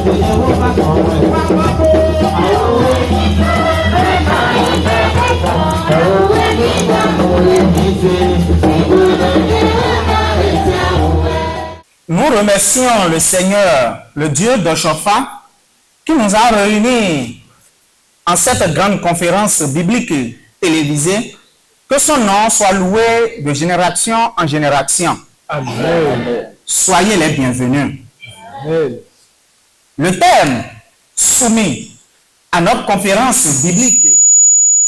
Nous remercions le Seigneur, le Dieu de Chopha, qui nous a réunis en cette grande conférence biblique télévisée. Que son nom soit loué de génération en génération. Amen. Soyez les bienvenus. Amen. Le thème soumis à notre conférence biblique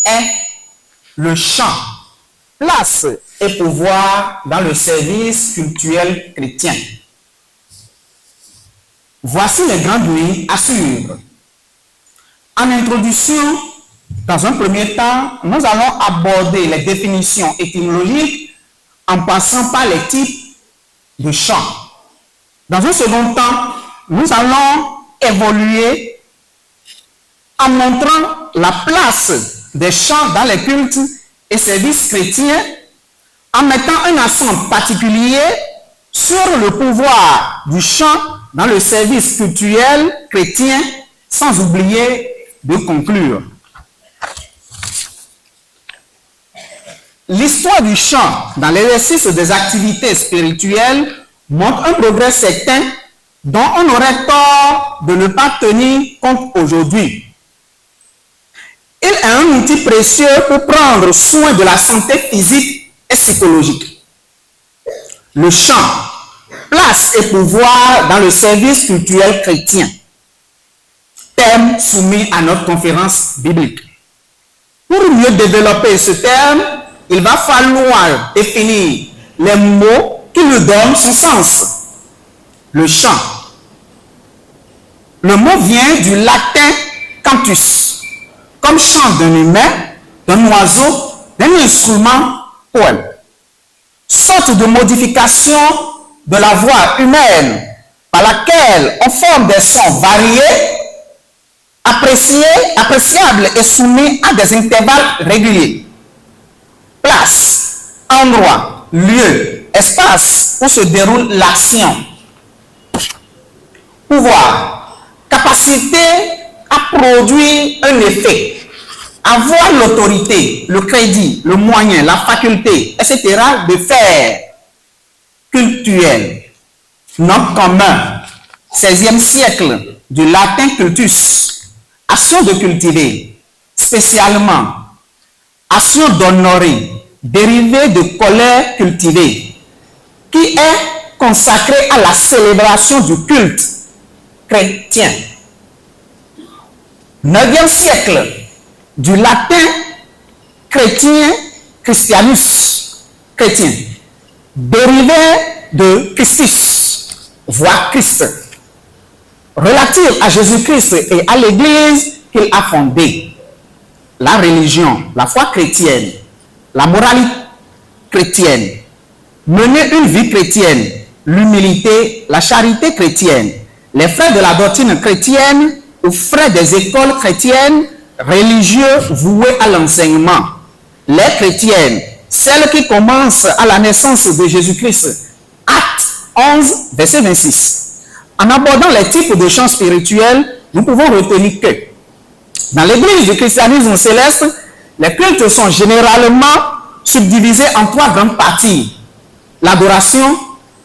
est le chant, place et pouvoir dans le service cultuel chrétien. Voici les grandes lignes à suivre. En introduction, dans un premier temps, nous allons aborder les définitions étymologiques en passant par les types de chants. Dans un second temps, nous allons évoluer en montrant la place des chants dans les cultes et services chrétiens, en mettant un accent particulier sur le pouvoir du chant dans le service cultuel chrétien, sans oublier de conclure. L'histoire du chant dans l'exercice des activités spirituelles montre un progrès certain dont on aurait tort de ne pas tenir compte aujourd'hui. Il est un outil précieux pour prendre soin de la santé physique et psychologique. Le chant, place et pouvoir dans le service culturel chrétien. Thème soumis à notre conférence biblique. Pour mieux développer ce thème, il va falloir définir les mots qui lui donnent son sens. Le chant. Le mot vient du latin cantus, comme chant d'un humain, d'un oiseau, d'un instrument poème. Sorte de modification de la voix humaine par laquelle on forme des sons variés, appréciables et soumis à des intervalles réguliers. Place, endroit, lieu, espace où se déroule l'action. Pouvoir, capacité à produire un effet, avoir l'autorité, le crédit, le moyen, la faculté, etc. de faire. Cultuel, nom commun, 16e siècle, du latin cultus, action de cultiver, spécialement, action d'honorer, dérivé de colère cultivée, qui est consacré à la célébration du culte chrétien. 9e siècle, du latin chrétien, christianus, chrétien, dérivé de Christus, voire Christ, relative à Jésus-Christ et à l'Église qu'il a fondée. La religion, la foi chrétienne, la moralité chrétienne, mener une vie chrétienne, l'humilité, la charité chrétienne, les frères de la doctrine chrétienne ou frères des écoles chrétiennes, religieux voués à l'enseignement, les chrétiennes, celles qui commencent à la naissance de Jésus-Christ. Actes 11, verset 26. En abordant les types de chants spirituels, nous pouvons retenir que dans l'église du christianisme céleste, les cultes sont généralement subdivisés en 3 grandes parties. L'adoration,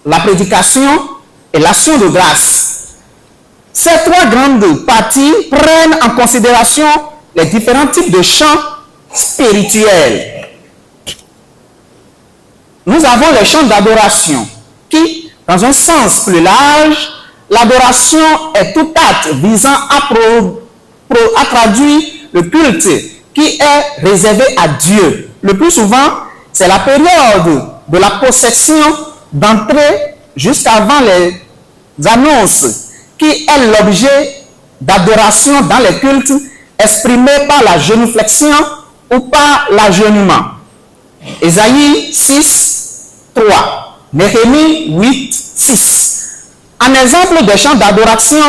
la prédication et l'action de grâce. Ces 3 grandes parties prennent en considération les différents types de chants spirituels. Nous avons les chants d'adoration qui, dans un sens plus large, l'adoration est tout acte visant à traduire le culte qui est réservé à Dieu. Le plus souvent, c'est la période de la possession d'entrée jusqu'avant les annonces qui est l'objet d'adoration dans les cultes exprimés par la génuflexion ou par l'agenouillement. Ésaïe 6, 3. Néhémie 8, 6. En exemple des chants d'adoration,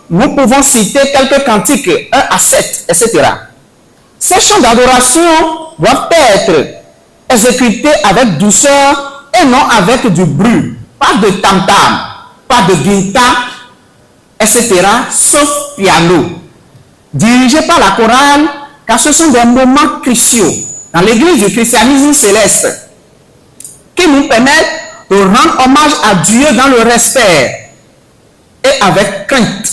nous pouvons citer quelques cantiques 1 à 7, etc. Ces chants d'adoration doivent être exécutés avec douceur et non avec du bruit. Pas de tam-tam, pas de guitare, etc., sauf piano, dirigé par la chorale, car ce sont des moments cruciaux dans l'église du christianisme céleste qui nous permettent de rendre hommage à Dieu dans le respect et avec crainte,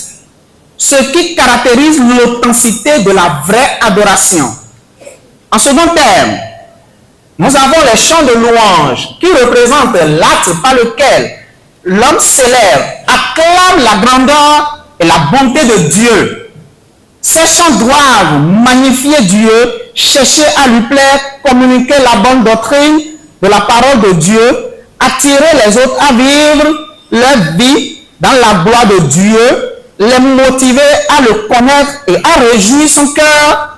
ce qui caractérise l'authenticité de la vraie adoration. En second terme, nous avons les chants de louange qui représentent l'acte par lequel l'homme célèbre, acclame la grandeur et la bonté de Dieu. Ces chants doivent magnifier Dieu, chercher à lui plaire, communiquer la bonne doctrine de la parole de Dieu, attirer les autres à vivre leur vie dans la gloire de Dieu, les motiver à le connaître et à réjouir son cœur,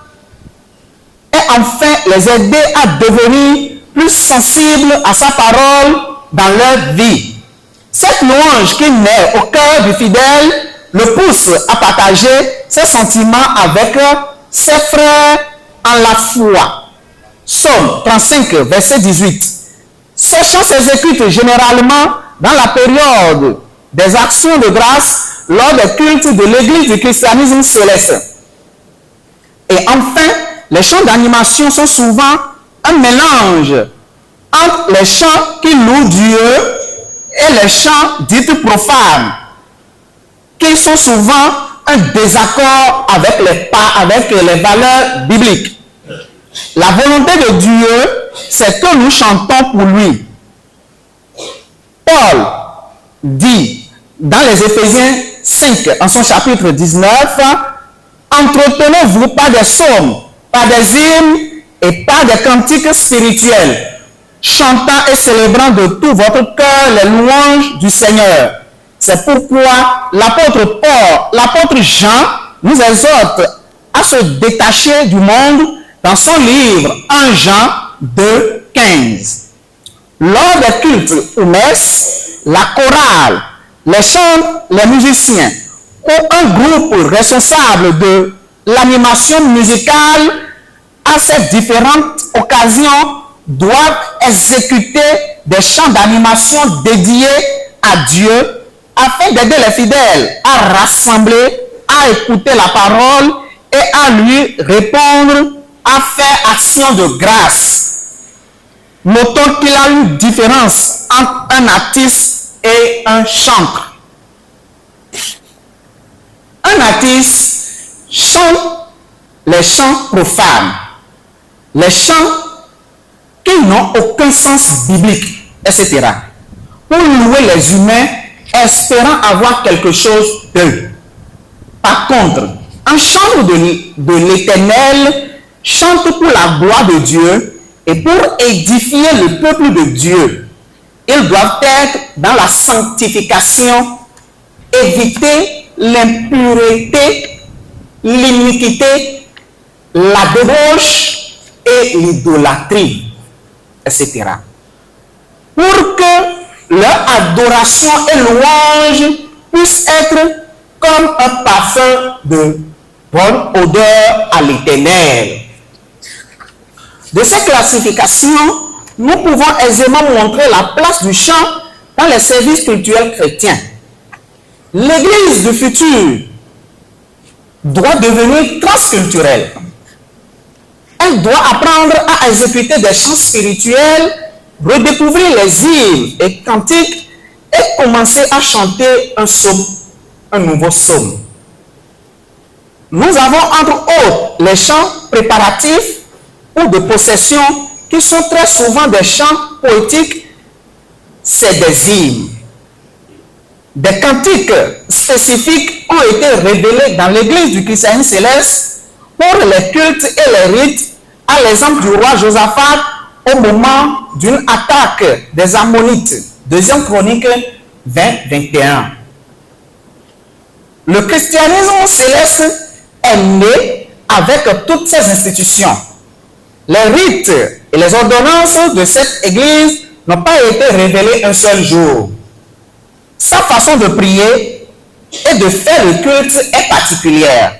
et enfin les aider à devenir plus sensibles à sa parole dans leur vie. Cette louange qui naît au cœur du fidèle le pousse à partager ses sentiments avec ses frères en la foi. Psaume 35, verset 18. Ces chants s'exécutent généralement dans la période des actions de grâce lors des cultes de l'église du christianisme céleste. Et enfin, les chants d'animation sont souvent un mélange entre les chants qui louent Dieu et les chants dits profanes, qui sont souvent un désaccord avec les valeurs bibliques. La volonté de Dieu, c'est que nous chantons pour lui. Paul dit dans les Éphésiens 5, en son chapitre 19, entretenez-vous par des psaumes, par des hymnes et par des cantiques spirituels, chantant et célébrant de tout votre cœur les louanges du Seigneur. C'est pourquoi l'apôtre Paul, l'apôtre Jean nous exhorte à se détacher du monde dans son livre 1 Jean 2, 15. Lors des cultes ou messes, la chorale, les chants, les musiciens ou un groupe responsable de l'animation musicale à ces différentes occasions doivent exécuter des chants d'animation dédiés à Dieu afin d'aider les fidèles à rassembler, à écouter la parole et à lui répondre, à faire action de grâce. Notons qu'il y a une différence entre un artiste et un chanteur. Un artiste chante les chants profanes, les chants qui n'ont aucun sens biblique, etc. Pour louer les humains, espérant avoir quelque chose d'eux. Par contre, un chanteur de l'Éternel chante pour la gloire de Dieu et pour édifier le peuple de Dieu. Ils doivent être dans la sanctification, éviter l'impureté, l'iniquité, la débauche et l'idolâtrie, etc. Pour que leur adoration et louange puissent être comme un parfum de bonne odeur à l'Éternel. De ces classifications, nous pouvons aisément montrer la place du chant dans les services culturels chrétiens. L'Église du futur doit devenir transculturelle. Elle doit apprendre à exécuter des chants spirituels, redécouvrir les hymnes et cantiques et commencer à chanter un psaume, un nouveau psaume. Nous avons entre autres les chants préparatifs ou de possession qui sont très souvent des chants poétiques, c'est des hymnes. Des cantiques spécifiques ont été révélés dans l'église du christianisme céleste pour les cultes et les rites, à l'exemple du roi Josaphat au moment d'une attaque des Ammonites. 2 Chroniques 20-21. Le christianisme céleste est né avec toutes ces institutions. Les rites et les ordonnances de cette église n'ont pas été révélés un seul jour. Sa façon de prier et de faire le culte est particulière.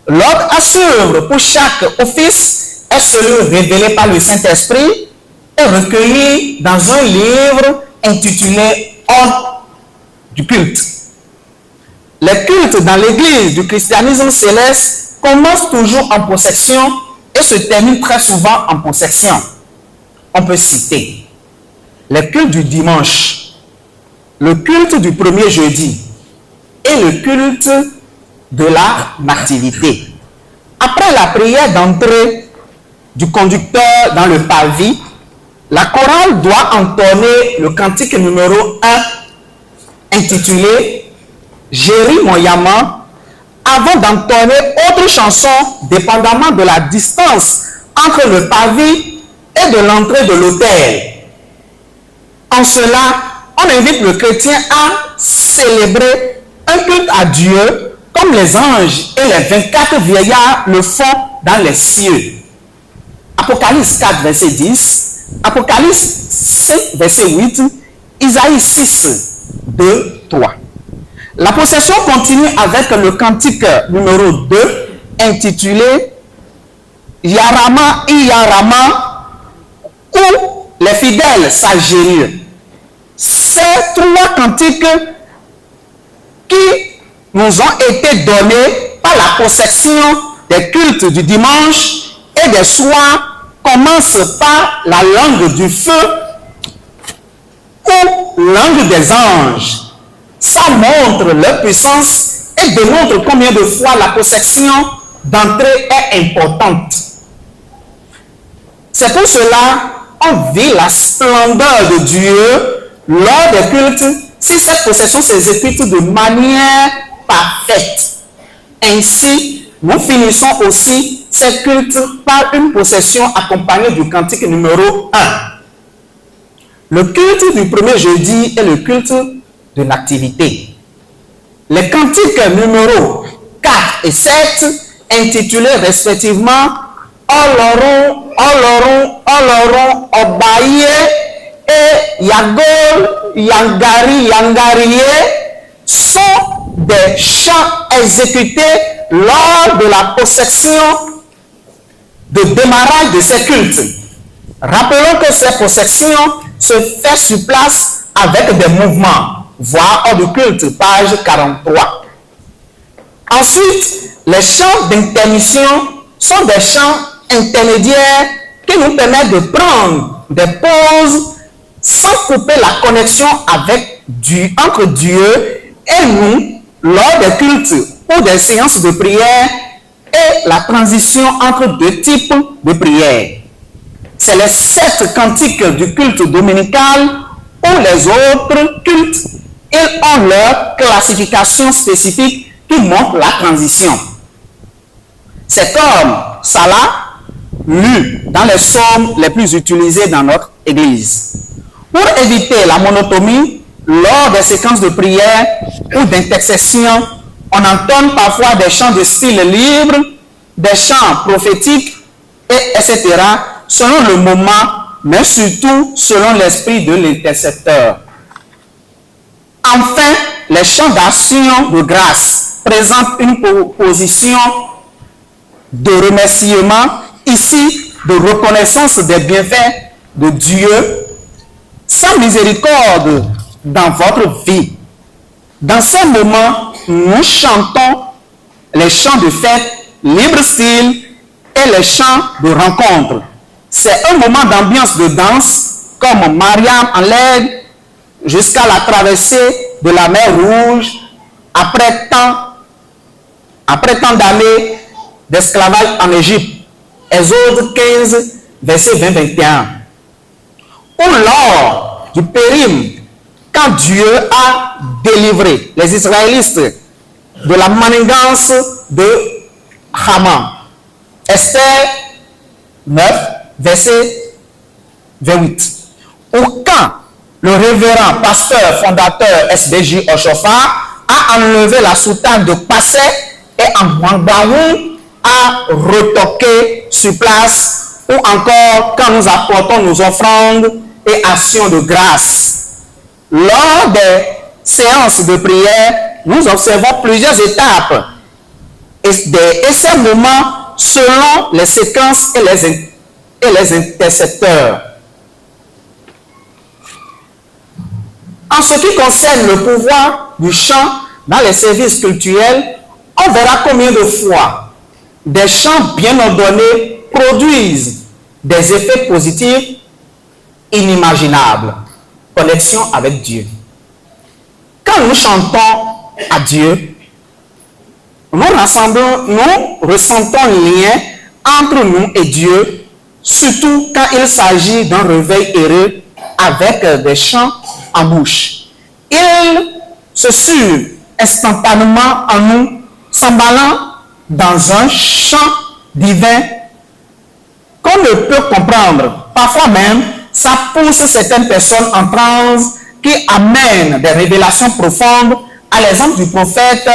L'ordre à suivre pour chaque office est celui révélé par le Saint-Esprit et recueilli dans un livre intitulé Ordre du culte. Les cultes dans l'église du christianisme céleste commencent toujours en procession et se terminent très souvent en procession. On peut citer les cultes du dimanche, le culte du premier jeudi et le culte de la nativité. Après la prière d'entrée du conducteur dans le parvis, la chorale doit entonner le cantique numéro 1 intitulé « Jéri Moyama » avant d'entonner autre chanson dépendamment de la distance entre le parvis et de l'entrée de l'autel. En cela, on invite le chrétien à célébrer un culte à Dieu comme les anges et les 24 vieillards le font dans les cieux. Apocalypse 4, verset 10, Apocalypse 5, verset 8, Isaïe 6, 2, 3. La procession continue avec le cantique numéro 2 intitulé Yarama Iyarama, où les fidèles s'agérirent. Ces trois cantiques qui nous ont été donnés par la procession des cultes du dimanche et des soirs commencent par la langue du feu ou langue des anges. Ça montre leur puissance et démontre combien de fois la procession d'entrée est importante. C'est pour cela qu'on vit la splendeur de Dieu lors des cultes si cette procession s'exécute de manière parfaite. Ainsi, nous finissons aussi ces cultes par une procession accompagnée du cantique numéro 1. Le culte du premier jeudi est le culte de l'activité. Les cantiques numéros 4 et 7, intitulés respectivement Oloron, Oloron, Oloron, Obaye et Yagol, Yangari, Yangarie, sont des chants exécutés lors de la procession de démarrage de ces cultes. Rappelons que ces processions se font sur place avec des mouvements, voire hors du culte, page 43. Ensuite, les chants d'intermission sont des chants intermédiaires qui nous permettent de prendre des pauses sans couper la connexion entre Dieu et nous lors des cultes ou des séances de prière et la transition entre deux types de prières. C'est les 7 cantiques du culte dominical ou les autres cultes. Ils ont leur classification spécifique qui montre la transition. C'est comme Salah, lu dans les psaumes les plus utilisés dans notre église. Pour éviter la monotonie, lors des séquences de prière ou d'intercession, on entonne parfois des chants de style libre, des chants prophétiques, etc., selon le moment, mais surtout selon l'esprit de l'intercesseur. Enfin, les chants d'action de grâce présentent une position de remerciement, ici de reconnaissance des bienfaits de Dieu, sa miséricorde dans votre vie. Dans ces moments, nous chantons les chants de fête, libre style et les chants de rencontre. C'est un moment d'ambiance de danse, comme Mariam en l'aide, jusqu'à la traversée de la mer Rouge, après tant d'années d'esclavage en Égypte. Exode 15, verset 20-21. Ou lors du périm, quand Dieu a délivré les Israélites de la manigance de Haman. Esther 9, verset 28. Ou quand le révérend pasteur fondateur SDJ Oshofa a enlevé la soutane de Passé et en Mangbaou a retoqué sur place, ou encore quand nous apportons nos offrandes et actions de grâce. Lors des séances de prière, nous observons plusieurs étapes et ces moments selon les séquences et les intercesseurs. En ce qui concerne le pouvoir du chant, dans les services culturels, on verra combien de fois des chants bien ordonnés produisent des effets positifs inimaginables. Connexion avec Dieu. Quand nous chantons à Dieu, nous ressentons le lien entre nous et Dieu, surtout quand il s'agit d'un réveil heureux avec des chants en bouche. Ils se suivent instantanément en nous, s'emballant dans un chant divin qu'on ne peut comprendre. Parfois même, ça pousse certaines personnes en transe qui amènent des révélations profondes, à l'exemple du prophète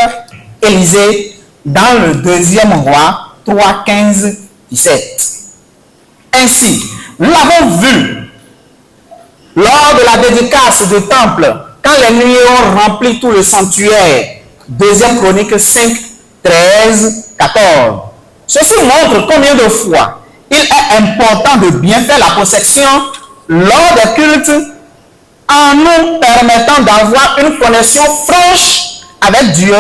Élisée dans le 2e roi 3, 15, 17. Ainsi, nous l'avons vu lors de la dédicace du temple, quand les nuées ont rempli tout le sanctuaire, 2e Chronique 5, 13, 14. Ceci montre combien de fois il est important de bien faire la procession lors des cultes en nous permettant d'avoir une connexion franche avec Dieu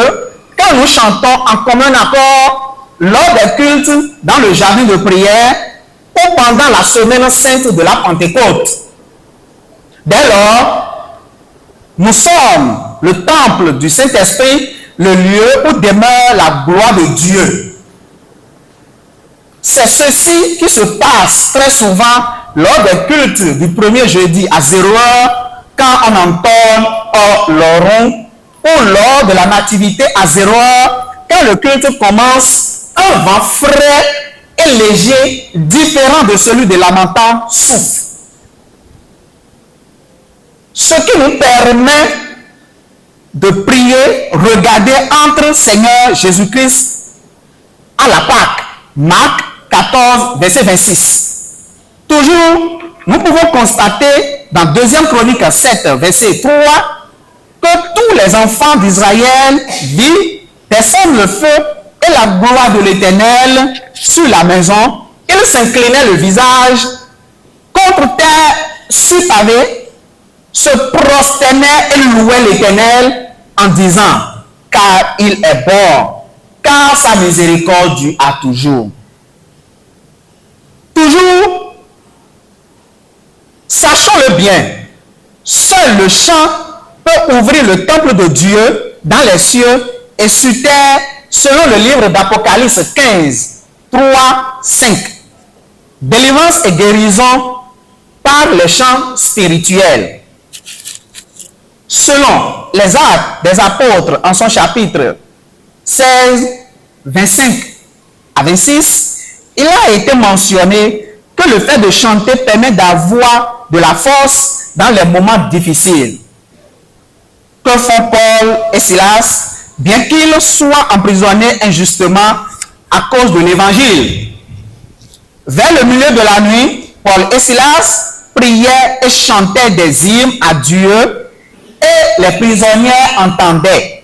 quand nous chantons en commun accord lors des cultes dans le jardin de prière ou pendant la semaine sainte de la Pentecôte. Dès lors, nous sommes le temple du Saint-Esprit, le lieu où demeure la gloire de Dieu. C'est ceci qui se passe très souvent lors des cultes du premier jeudi à 0h, quand on entonne l'oron, ou lors de la nativité à 0h, quand le culte commence, un vent frais et léger, différent de celui des lamentants, souffle. Ce qui nous permet de prier, regarder entre Seigneur Jésus-Christ à la Pâque. Marc 14, verset 26. Toujours, nous pouvons constater dans 2e Chronique 7, verset 3, que tous les enfants d'Israël vivent, descendent le feu et la gloire de l'Éternel sur la maison. Ils s'inclinaient le visage contre terre sur pavé, se prosternaient et louaient l'Éternel en disant, car il est bon, car sa miséricorde dure à toujours. Toujours, sachons-le bien, seul le chant peut ouvrir le temple de Dieu dans les cieux et sur terre, selon le livre d'Apocalypse 15, 3, 5. Délivrance et guérison par les chants spirituels. Selon les Actes des Apôtres en son chapitre 16, 25 à 26, il a été mentionné que le fait de chanter permet d'avoir de la force dans les moments difficiles. Que font Paul et Silas, bien qu'ils soient emprisonnés injustement à cause de l'évangile? Vers le milieu de la nuit, Paul et Silas priaient et chantaient des hymnes à Dieu et les prisonniers entendaient.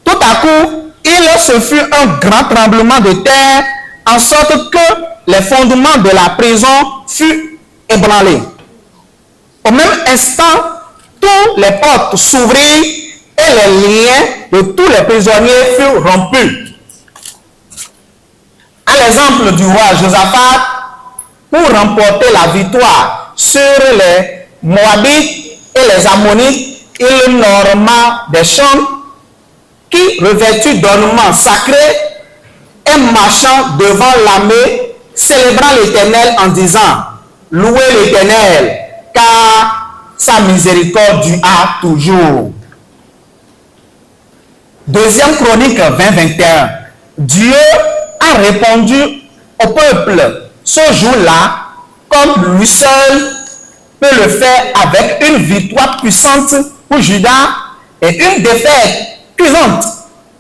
Tout à coup, il se fut un grand tremblement de terre, en sorte que les fondements de la prison furent ébranlés. Au même instant, toutes les portes s'ouvrirent et les liens de tous les prisonniers furent rompus. À l'exemple du roi Josaphat, pour remporter la victoire sur les Moabites et les Ammonites, il norma des chants qui, revêtus d'ornements sacrés et marchant devant l'armée, célébrant l'Éternel en disant, louez l'Éternel, car sa miséricorde dure à toujours. 2e Chronique 20, 21. Dieu a répondu au peuple ce jour-là, comme lui seul peut le faire, avec une victoire puissante pour Juda et une défaite cuisante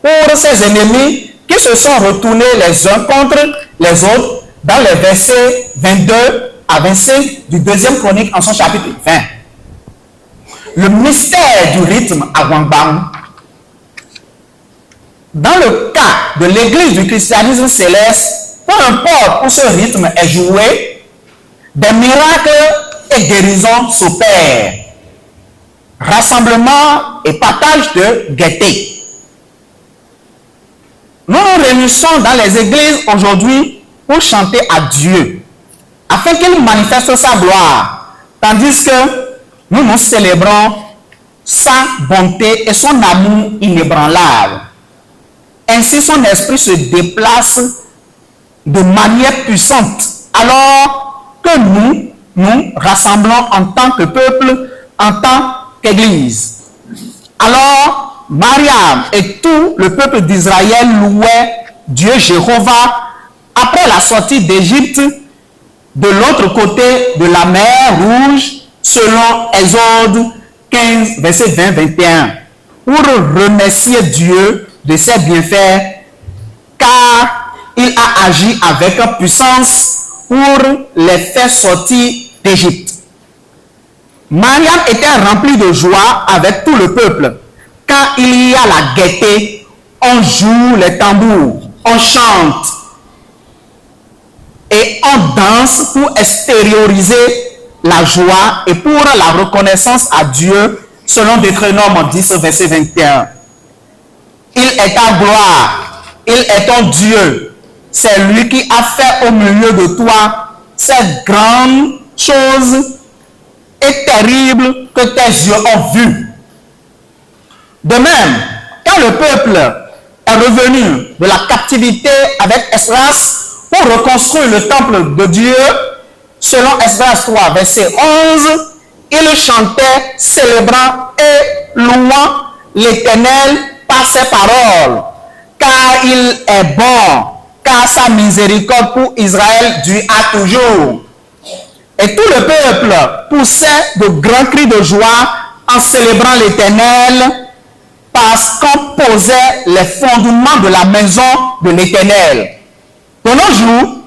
pour ses ennemis qui se sont retournés les uns contre les autres dans les versets 22 à 25 du 2e Chronique en son chapitre 20. Le mystère du rythme à Wangbang. Dans le cas de l'église du christianisme céleste, peu importe où ce rythme est joué, des miracles et guérisons s'opèrent. rassemblement et partage de gaieté. Nous nous réunissons dans les églises aujourd'hui pour chanter à Dieu, afin qu'il manifeste sa gloire, tandis que nous nous célébrons sa bonté et son amour inébranlable. Ainsi, son esprit se déplace de manière puissante, alors que nous nous rassemblons en tant que peuple, en tant qu'Église. Alors, Mariam et tout le peuple d'Israël louaient Dieu Jéhovah après la sortie d'Égypte de l'autre côté de la mer Rouge, selon Exode 15, verset 20-21, pour remercier Dieu de ses bienfaits, car il a agi avec puissance pour les faire sortir d'Égypte. Mariam était remplie de joie avec tout le peuple. Quand il y a la gaieté, on joue les tambours, on chante et on danse pour extérioriser la joie et pour la reconnaissance à Dieu, selon Deutéronome 10, verset 21. Il est ta gloire, il est ton Dieu. C'est lui qui a fait au milieu de toi cette grande chose et terrible que tes yeux ont vu. De même, quand le peuple est revenu de la captivité avec Esdras pour reconstruire le temple de Dieu, selon Esdras 3, verset 11, il chantait, célébrant et louant l'Éternel par ses paroles, car il est bon, car sa miséricorde pour Israël dure à toujours. Et tout le peuple poussait de grands cris de joie en célébrant l'Éternel, parce qu'on posait les fondements de la maison de l'Éternel. De nos jours,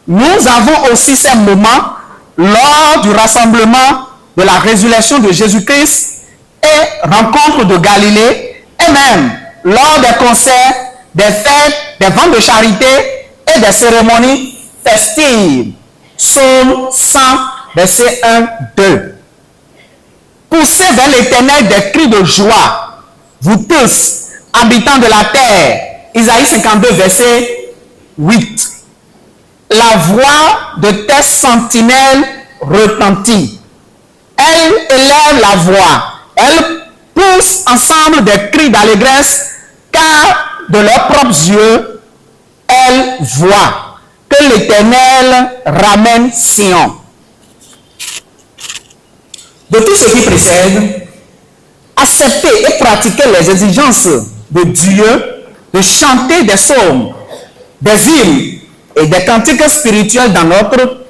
nous avons aussi ces moments lors du rassemblement de la résurrection de Jésus-Christ et rencontres de Galilée, et même lors des concerts, des fêtes, des ventes de charité et des cérémonies festives. Psaume 100, verset 1-2. Poussez vers l'Éternel des cris de joie, vous tous, habitants de la terre. Isaïe 52, verset 8. La voix de tes sentinelles retentit. Elles élèvent la voix. Elles poussent ensemble des cris d'allégresse, car de leurs propres yeux, elles voient que l'Éternel ramène Sion. De tout ce qui précède, accepter et pratiquer les exigences de Dieu, de chanter des psaumes, des hymnes et des cantiques spirituels dans notre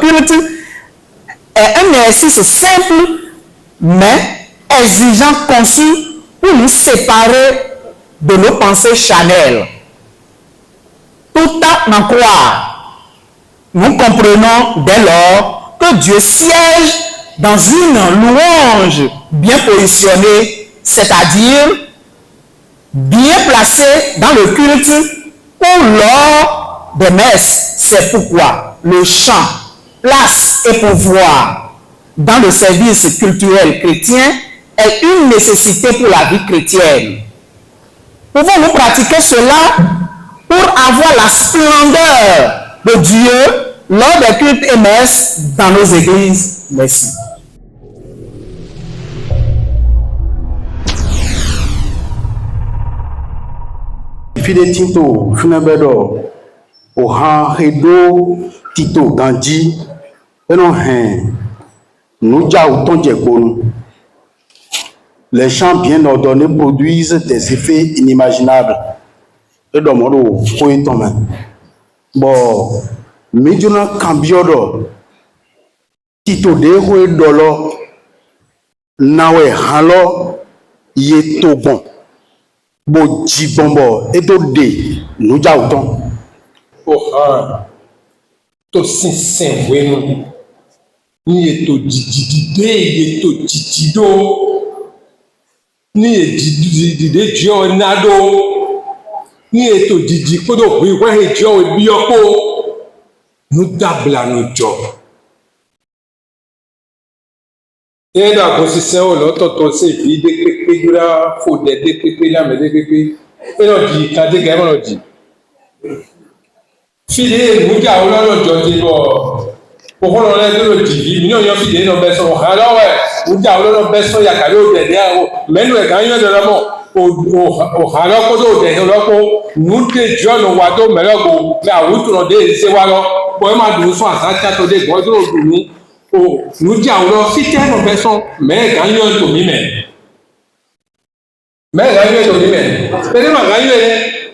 culte est un exercice simple mais exigeant, conçu pour nous séparer de nos pensées charnelles. Tout à en croire, nous comprenons dès lors que Dieu siège dans une louange bien positionnée, c'est-à-dire bien placée dans le culte ou lors des messes. C'est pourquoi le chant, place et pouvoir dans le service culturel chrétien est une nécessité pour la vie chrétienne. Pouvons-nous pratiquer cela pour avoir la splendeur de Dieu lors des cultes et messes dans nos églises? Merci. Fide Tinto, Funabedo, Ohan, Redo, Tito, Gandhi, et non, nous autant de les chants bien ordonnés produisent des effets inimaginables. Et dans mon eau, bon, Medjuna Cambiodo, Tito de Rue Dolo, Nawe Halo, Yeto bon. Bo jibombo et de nous autant. Oh, to sin wenu. Ni eto didide, eto didido. Ni didide jo nado. Ni eto didiko do wiwa jo bioko. Nous dabla nous job. Et dans la position, l'autre, c'est vide, de la faute de la mais et l'on dit, quand des gars, on dit. Fidé, nous avons l'autre, pour qu'on ait le TV, nous avons fidé nos besoins. Alors, nous avons nos besoins, il y a qu'à l'eau derrière, mais nous gagnons de l'amour. Au alors qu'on a des nous des jeunes au wado, mais là, mais à vous, on dit, c'est voilà, pour moi, nous sommes à 4 des gros nous avons fidé nos besoins, mais gagnons de nous-mêmes. Mais gagnons de nous-mêmes. Mais nous gagnons,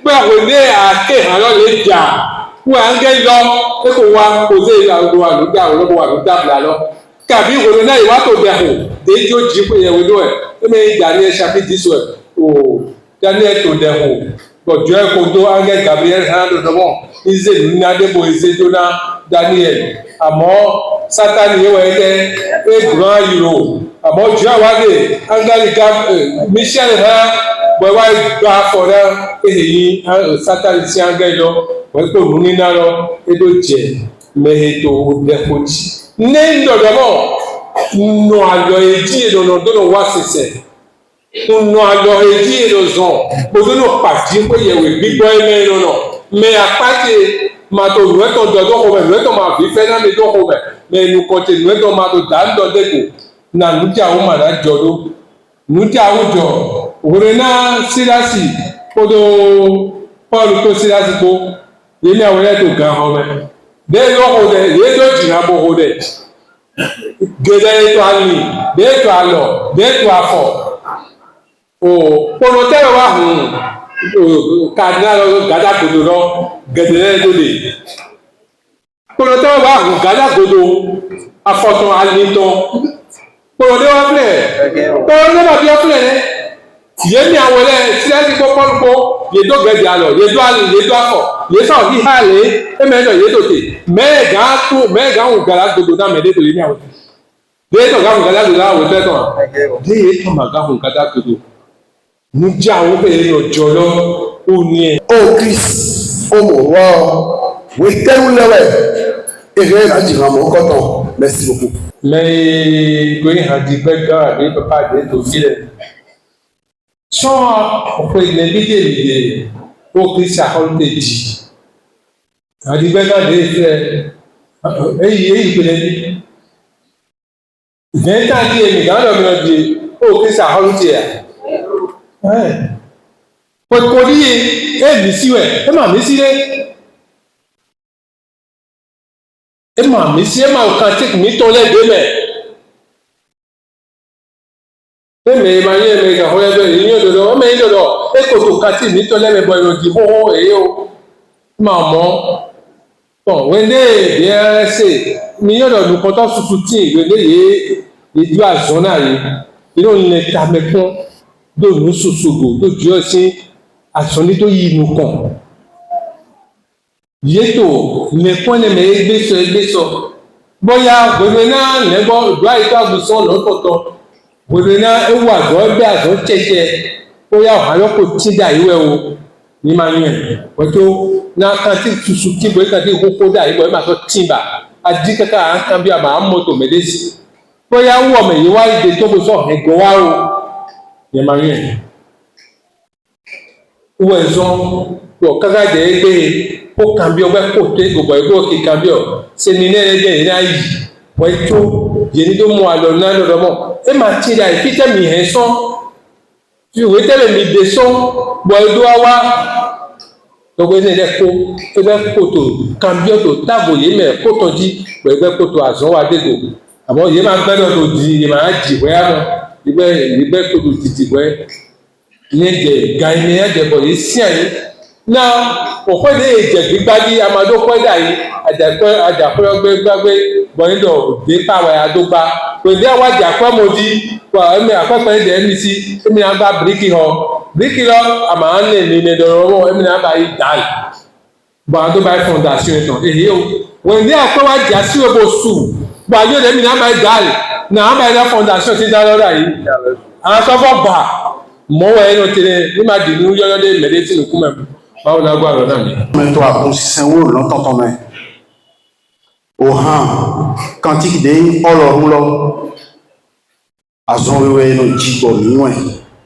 pour arriver à quel alors les gars. Ou un gars là, et qu'on va poser la loi, le gars, le table alors. Car bien, on a eu un peu des jours, j'ai pris le dos, mais dernier chapitre 10, au dernier tour de haut. Bon, Dieu a conduit un gars, Gabriel, un de devant. Il s'est dit, n'a pas posé Daniel. À mort, Satan y était un grand héros. À mort, Dieu a dit, un gars, Michel, bon, ouais, bah, fora, et Satan, c'est un gars là. Wọ́n tó mú níná lọ édò jẹ mẹ́hẹ́tò dẹ́kọ̀tì. Ní ìdọ̀dọ̀mọ̀ nù àlọ́ èjì ìdọ̀nà tó lọ wá ṣẹṣẹ. Nù àlọ́ èjì ìdọ̀zọ̀ gbogbo pàtí pé yẹ̀wò gbígbọ́ ẹ̀mẹ́ ìrọ̀nà. Mẹ àpáti máa tó nùẹ́tọ̀ dọ̀dọ̀ kọ̀ mẹ́ nùẹ́tọ̀ máa fi fẹ́ náà lè dọ̀kọ̀ mẹ́. Mẹ ẹnu kọ̀tẹ̀ nùẹ́tọ̀ máa tó dà ń dọ̀dẹ̀kọ̀. Nà nùjà ó mà náà jọ ló. Nùjà ó jọ. Òwúrẹ́ náà síláṣì kódó Paul tó síláṣì kó. Yémi àwọn ẹlẹ́tò gan ọmọ ẹ̀. Bẹ́ẹ̀ lọ́kọ̀ dẹ̀, yéé tó jìnnà bọ̀kọ̀ dẹ̀. Gẹ̀dẹ̀ ètò àlì, bẹ́ẹ̀ ètò àlọ̀, bẹ́ẹ̀ ètò àfọ̀. Pọ̀nà tẹ́lẹ̀ wà hùn kàdínà lọ gàdàgodo lọ gẹ̀dẹ̀ lẹ́tò lè. Pọ̀nà tẹ́lẹ̀ wà hùn gàdàgodo afọ̀tàn àlìtàn. Pọ̀nà tẹ́lẹ̀ wà fúlẹ̀. Pọ̀nà tẹ́lẹ̀ wà bí wà fúlẹ̀ dẹ̀. Yémi àwọn ẹlẹ́ sílẹ̀ kó pọ́npọ́ yédó gẹ̀dẹ̀ àlọ̀, yédó àlì, yédó àfọ̀. Yesa ɔdi ha le eme ɛdɔ yedo te mɛga ŋu gala dodo na mɛ de to yi ni awo de etɔ ga ŋu gala dodo awo tɛ tɔ de etɔ ma ga ŋu gala dodo nudza wo pe yɛ nɔ dzɔ lɔ o nie. O Christ, o mo wɔ wetɛwu lɛwɛ eye na dzina mo kɔtɔ merci beaucoup. Mɛ goyi hã di bɛ gã de papa de to fi lɛ sɔn ɔƒe ne bi de li de o Christ akɔlu te dzi. Adigbẹ́ká dé ìfẹ́ èyí ìpele ní. Ìgbẹ́ta di èmi gánà mìíràn di ó kí sàhọ́lù ti ẹ̀. Kò ní èmi síwẹ̀, ẹ máa mi sílé. Ẹ máa mi sí, ẹ máa kàn tí mi tó lẹ́gbẹ̀ẹ́ mẹ́. Èmi máa yẹ ẹ̀mẹ̀ ìgbà ọ̀rẹ́ bẹ̀rẹ̀ ní òdòdó, ọmọ yìí dọ̀dọ̀, ẹ kò tó kàn tí mi tó lẹ́gbẹ̀ẹ́ bọ̀ ìròdì hóhó èyí o. Máa mọ́. Bon, wende bien c'est million de nous comptons sous soutien wende il doit zona il on ne tame con de nous sous sogo de Dieu aussi à son ito yi nous con yeto ne point ne me so boya bonena ne bo doit être à son l'autre bonena e wa do be azo cheche boya ha yo ko tinda iwe o ni manuel wato na kanti tusuki boy kanti hoko da ibo ma so timba adi kaka an kan bi ama moto medesi boya wo me yi wa ide to bo so ego wa o ye ma yen wo ezon to kaka de gbe o kan bi o gbe ko te go boy go ki kan bi o se ni ne de ina yi wato ye ni do mo alo na lo mo e ma ti da ifite mi hen so fi we tele mi de so boy do wa donc on est là koto cambio to tabo ye me koto di be koto azon wa de go abo ye ma gbe do di ye ma ji we amo ibe koto titi we ni de gaime ya de bo ye si ayi na o ko de je gbigbadi amado ko da yi ajakọ gbagbe bo ni do de pa wa adogba ko de wa jakọ modi wa emi akọkọ de mi si emi agba briki ho briki lo ama ne ni ne do ro emi na ba yi dai ba do ba fondation ton ehe o when they akọ wa ja si we bo su ba yo de mi na ba dai na ba na fondation ti da lo da yi an so fo ba mo wa eno tele ni ma di nu yo de medicine ku me ba na gba lo na mi Mais toi bon Saint-Ouen l'entend ton main au han cantique de olorulo azɔn wɛ no dzigbɔ miwɛ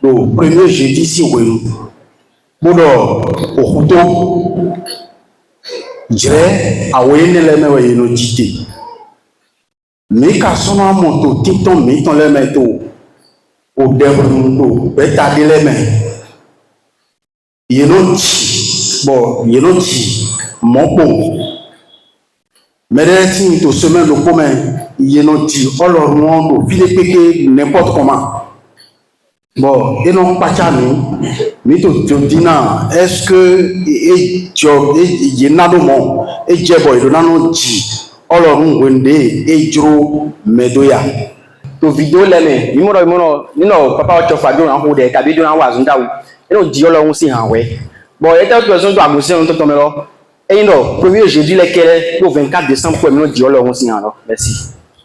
do premier jeudi si wɛ no gbɔdɔ okuto dzrɛ awoe ne lɛ mɛ wɛ yɛ no dzite mi ka sɔnna mɔto titɔn mi tɔn lɛ mɛ to o dɛbɛn do bɛta de lɛ mɛ yɛ no dzi bɔn yɛ no dzi mɔkpo mɛ ɖe ti to semaine do kpɔmɛ yɛ no dzi ɔlɔrun do fi de kpekpe n'importe comment. Bon, et non pas mais tout dina est-ce que job et yenado et jebo et donano ji olorun wende e juro medoya to video lele imono nino papa o chofa do an ho de tabi do an wa zunda wo e no ji olorun si han we bon e ta person do amusi on to melo e no premier jeudi le kere le 24 décembre pour no ji olorun si han lo merci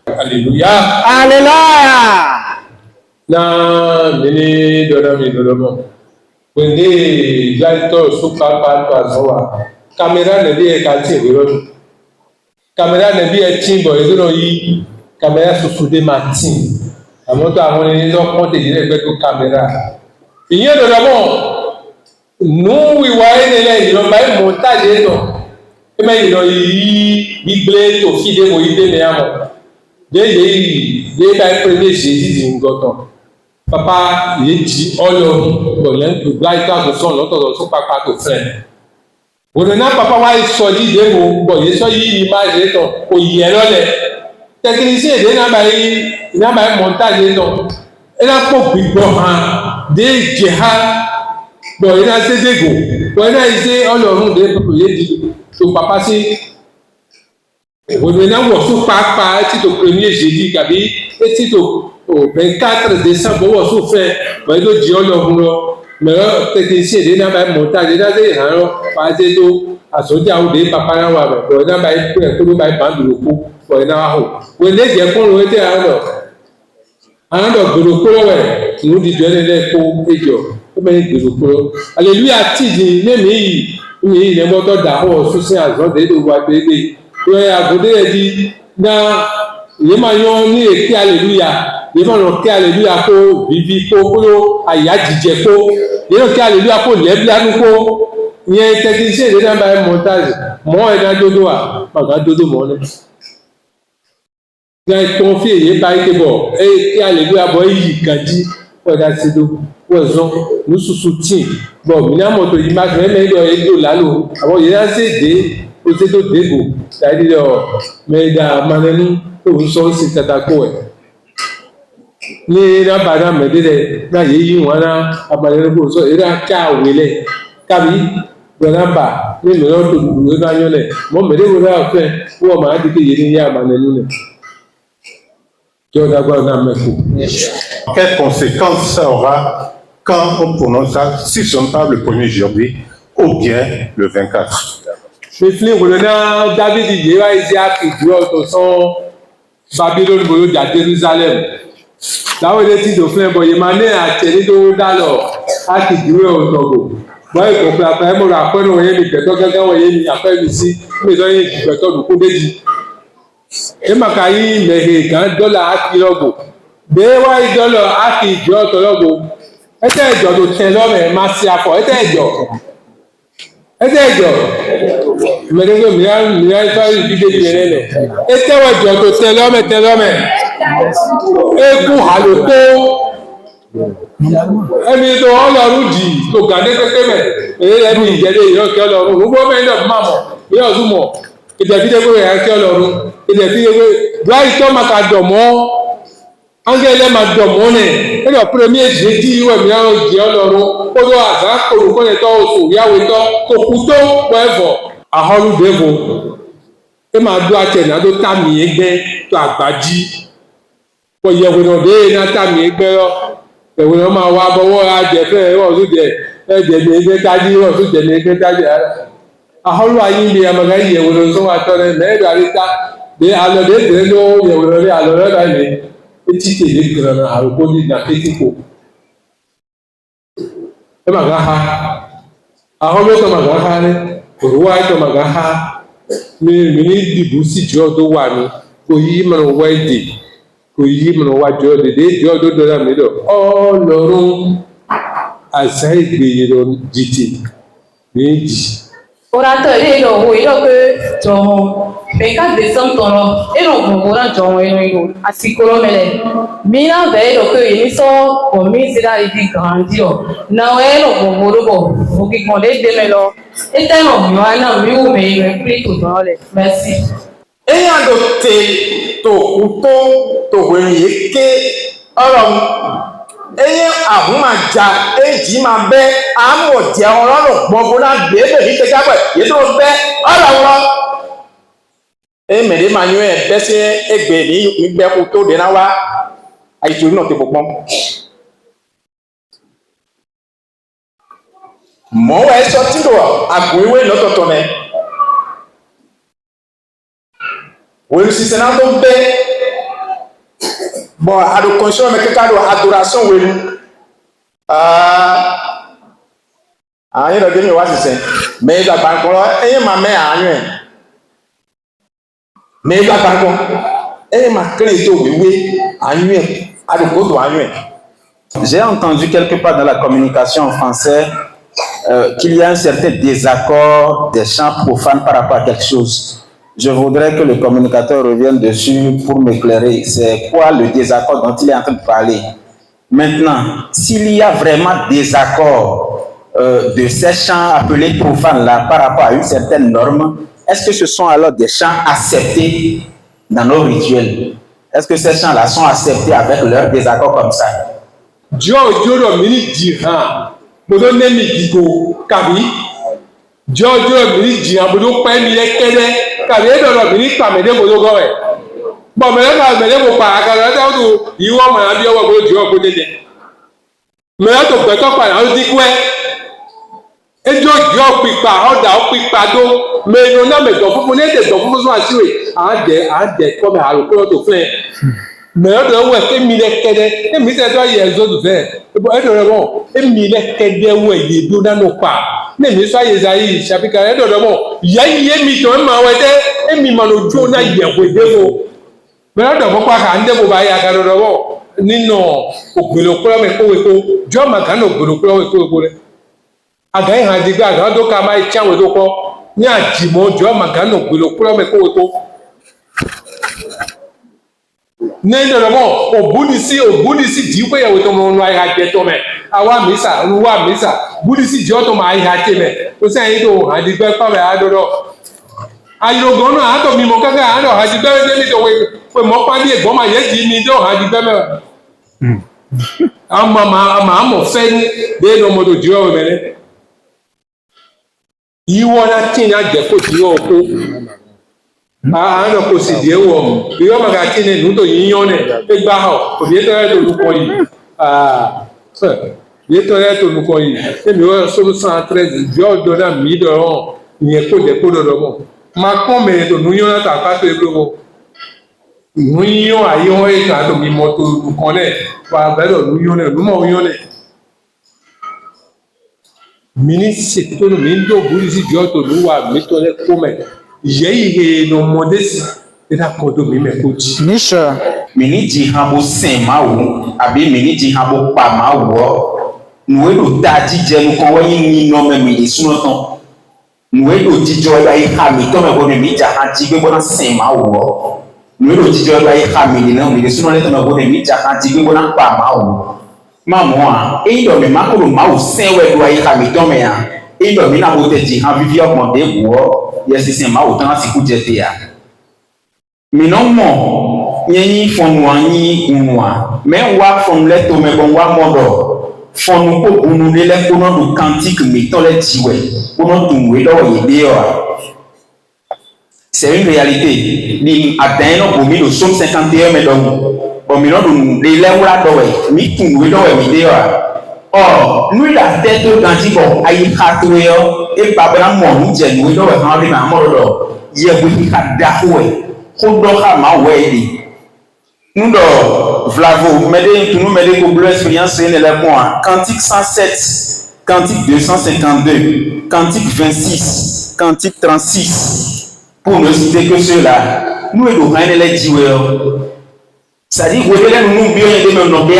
Alléluia. Alléluia. Na mini dona mi dolomo wende jaito suka pa to azowa kamera ne bi e ka ti wero kamera ne bi e tin bo e do yi kamera susude martin amo to àwọn ni lo kon te dire pe to kamera iye dolomo nu wi wa ene le lo ba montage to e me lo yi bible to fi de mo ide me amo de ba premier jésus di ngoton papa il dit olo bon yen to glide to son lot of so papa to friend wona papa wa so di de mo bon ye so yi image to o ye lo le technicien de na ba montage to e na po gbigbo han de je ha bon ina se de go bon ina ise olorun de people ye di to papa si wona wo so papa ti to premier jeudi kabi e ti to au 24 décembre wo so fait ba do ji olorun lo me technicien de na ba montage na de han lo pa de do asoja o de papa na wa be na ba pe ko ba ba du ko ko na ho we le je ko lo te an do gboro ko we nu di de le ko ejo o me gboro ko hallelujah ti di ne mi ne mo to da ho so se azon de do wa de we agode di na ye ma yon ni e ki hallelujah ye ma lo ki hallelujah ko vivi ko aya jije ko ye lo ki hallelujah ko le blanu ko ye technicien de na ba montage mo e na dodo wa ma ga dodo mo ne ga confie ye ba ite bo e ki hallelujah bo yi gaji o da se do wo zo nu susu tin bo mi na mo to yi ma me do e do lalo àwọn ye na se de o se to dego dai do me da manenu o so si tatako e ni na ba na me de na ye yi won na abalere ko so era ka wele kabi do na ba ni me no to du na yo le mo me de wo ra fe wo ma di ke ye ni ya manenu ne to da gba na me ko. Quelles conséquences ça aura quand on prononce ça, si ce n'est pas le 1er janvier ou bien le 24? Fifili wòlónà David yéwà Isaac ìdúró tó sán Babylon bolo jà Jerusalem. Láwọn ilé tí tó fún ẹ bọ̀ yìí máa ní àtẹ̀lé tó dá lọ á kì ìdúró ọ̀tọ̀gbò. Wọ́n ìkọ̀pẹ́ àpẹ́ mọ̀rọ̀ àpẹ́nu wọ̀nyẹ́ mi gbẹ̀tọ́ gẹ́gẹ́ wọ̀nyẹ́ mi àpẹ́ mi sí mẹ́tọ́ yẹn gbẹ̀tọ́ lùkú méjì. Ẹ màkà yín mẹ̀hẹ̀ kan dọ́là á kì lọ́gbò. Bẹ́ẹ̀ wá ìdọ́lọ̀ á kì ìjọ ọ̀tọ̀ lọ́gbò. Ẹ tẹ́ ìjọ tó tẹ lọ́mẹ̀ máa ṣe àfọ̀ ẹ tẹ́ ìjọ. Mẹ̀rẹ̀gbẹ̀ mìíràn ìfáàrí ìdíje di ẹ̀rẹ́lẹ̀. Ẹtẹ́wọ̀ ìjọ tó tẹ́lọ́mẹ̀. Ekú àlòkó. Ẹni tó ọlọ́run jì tó gàdé pẹ́pẹ́ mẹ̀. Èyí ẹni ìjẹ́lẹ̀ ìyọ́kẹ́ ọlọ́run. Gbogbo mẹ́rin náà máa mọ̀ bí ọdún mọ̀. Ìdẹ̀fídégbé rẹ̀ kẹ́ ọlọ́run. Ìdẹ̀fídégbé Bláì tó máa ka dọ̀ mọ́. Ángẹ́lẹ́ máa dọ̀ mọ́ nẹ̀. Ẹni ọ̀pẹ́rẹ́mí èjì tí ìwẹ̀ mìíràn jẹ́ ọlọ́run. Ó lọ àgbà kòròkọ́lẹ̀ tó oṣù ìyáwó tó kò kú tó pọ̀ ẹ̀fọ́. Ahọ́lù dẹ́fọ̀. Ẹ máa dún àtẹ̀nà tó tàmì ẹgbẹ́ tó àgbájí. Pọ̀ yẹ̀wò náà dé iná tàmì ẹgbẹ́ rọ. Yẹ̀wò náà máa wá bọ́wọ́ àjẹfẹ́ ẹ̀rọ tó jẹ ẹ̀jẹ̀mí ẹgbẹ́ tájí rọ̀ tó jẹ̀mí ẹgbẹ́ tájí rárá. Ahọ́lù ayé mi àmàgà yẹ̀wò náà sọ́wọ́ àtọ́rẹ́ mẹ́rin àríta. De alọ́dẹ́ tẹ̀lé ló yẹ̀wò náà alọ́rẹ́ báyìí. Etí tèlé gbìrànà àrùkó ní ìdàkétíkò. Ẹ màgà ha. Ahọ́lù tó màgà ha ní. Òrùwà ẹ̀tọ́ màgà ha mi ní dìbò sí jọ́ tó wà ní kò yí mọ̀rọ̀ wẹ́ẹ̀dì kò yí mọ̀nà wá jọ dédé jọ dódó náà mi lọ ọlọ́run àṣà ìgbéyìí lọ jìtì méjì. Orateur ele lo wo ilo pe jomo pe ka de sam tono elo mo ora jomo elo asikolo mele mina ve lo pe ni so ko mi sira di grandio na elo mo lo bo o ki kon de melo e te mo mi wa na mi wo me ilo pli to don le merci. Eyan do te to kuto to wen yeke ọ̀rọ̀ eye ahumaja eji ma be amo je ọlọ́run gbogbo na gbe be ni te jape ye to be ọ̀rọ̀ wọn e mere ma nyu e be se egbe ni gbe ku to de na wa ayi no te popon mo we so ti do agwewe lototo ne we si se na to be bon ado conscience me keka do adoration welu ayin do gemi wa sise me da banko eyin ma me anyu me da banko eyin ma kle to wewe anyu ado ko do anyu. J'ai entendu quelque part dans la communication en français qu'il y a un certain désaccord des chants profanes par rapport à quelque chose. Je voudrais que le communicateur revienne dessus pour m'éclairer. C'est quoi le désaccord dont il est en train de parler? Maintenant, s'il y a vraiment désaccord de ces chants appelés profanes-là par rapport à une certaine norme, est-ce que ce sont alors des chants acceptés dans nos rituels? Est-ce que ces chants-là sont acceptés avec leur désaccord comme ça? Dieu mini dira, bodo nemi digo kabi. Dieu mini dira bodo pa mi lekele kabi e do mini pa me de bodo go e. Bo me na me de bo pa ka na ta do iwo ma bi owo bodo Dieu ko dede. Me na to gbe to pa na di ku e. Ejo Dieu pipa oda o pipa do me no na me do fufu ne de do fufu so asiwe a de ko me haru ko to fe. Mais on doit que mille kede et mi se doit y les autres faire bon et de bon et mille kede ouais y do na no pa ne mi so Isaïe chapitre et de bon ye mi to ma wete et mi ma no jo na ye we de go mais on doit pas ka nde bo ba ya ka do bon nino ogbelo ko me ko we ko jo ma ka no ogbelo ko we ko le aga ha di gba ga do ka ma cha we do ko ni ajimo jo ma ka no ogbelo ko me ko we ko nendo mo obunisi di pe yawo to mo no ai ha je to me awa misa budisi di o to ma ai ha je me o se yin to ha di gbe pa me a do do ayo go no a to mi mo kaka a do ha di gbe ni to we mo pa di egbon ma ye di ni do ha di gbe me ama mo fe ni de no mo do di o me ne iwo na tin na je ko di o ko ano kò sì díẹ̀ wọ̀ bí wọ́n máa kí ni nùtò yíyan nẹ̀ ẹ gbá hàn kò bí ètò ẹ̀ tó lukọ yìí bí ètò ẹ̀ tó lukọ yìí èmi wọ́n sọ́dún sàn tẹ́lẹ̀ bí ọ̀dọ́ náà mí dọ̀rọ̀ ìyẹn kó dẹ̀ kó dọ̀dọ̀ mọ̀ máa kọ́ mẹ́rin tó núyán náà tàbá tó ebi wọ̀ núyán ayé wọn ètò àtò mi mọ́ tó lukọ nẹ̀ wà bẹ́ẹ̀ núyán nẹ̀ númọ̀ yán nẹ̀ mi ní ṣètò mi ń dò búrí sí bí ọ̀tò ló wà mí tó lẹ́ kó mẹ́ yeye no modesi ida kodo mi me koji Nisha Mini ji habo sen ma wo abi mini ji habo pa ma wo nuwe do ta jije nu kan wayin ni no me mi suno tan nuwe do jijo ya ha mi to me bo mi ja ha ji gbe bona sen ma wo nuwe do jijo ya ha mi ni na mi suno le to me bo mi ja ha ji gbe bona pa ma wo ma mo a e do me ma ko ma wo sen we do ya ha mi to me a e do mi na bo te ji ha vivi ọgbọn de wo yes c'est ma autant si ku jete ya mi no mo yin fonu anyi unwa me wa from le to me bon wa modo fonu ko unu le le ko no du cantique mi to le jiwe ko no tun we do ye de o c'est une réalité ni atteint no bomi do somme 51 me do bon mi no du le wura do we mi tun we do we mi de o nous la tête dans dit bon ayi khatwe yo e babra mo nu je nu do we kan ri ma mo do ye bu ki ka da ko do ha ma we di nous do vlavo mede tu nous mede ko bleu expérience ne le moi cantique 107 cantique 252 cantique 26 cantique 36 pour ne citer que ceux-là nous e do han le jiwe yo C'est-à-dire, vous voyez, nous bien de même nom de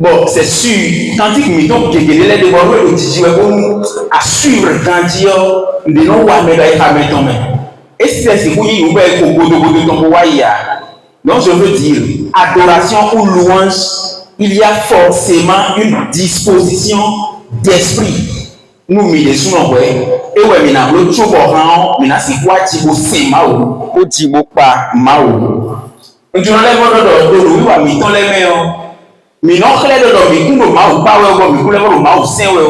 bon, c'est sûr, quand il me tombe que les devoirs de Dieu à suivre quand Dieu de non voir mais à mettre en main. Et c'est ce que vous nous voyez au bout de ton voyage. Donc, je veux dire, adoration ou louange, il y a forcément une disposition d'esprit. Nous, mais sous nos et ouais, mais n'a l'autre chose mais n'a c'est quoi Thibaut c'est Mao, ou Thibaut pas Mao. Donc, on enlève notre dos, oui, mais ton les mains. Mais non, clair de l'homme, mais nous, Mao, pas ouais, mais nous, le Mao, c'est ouais,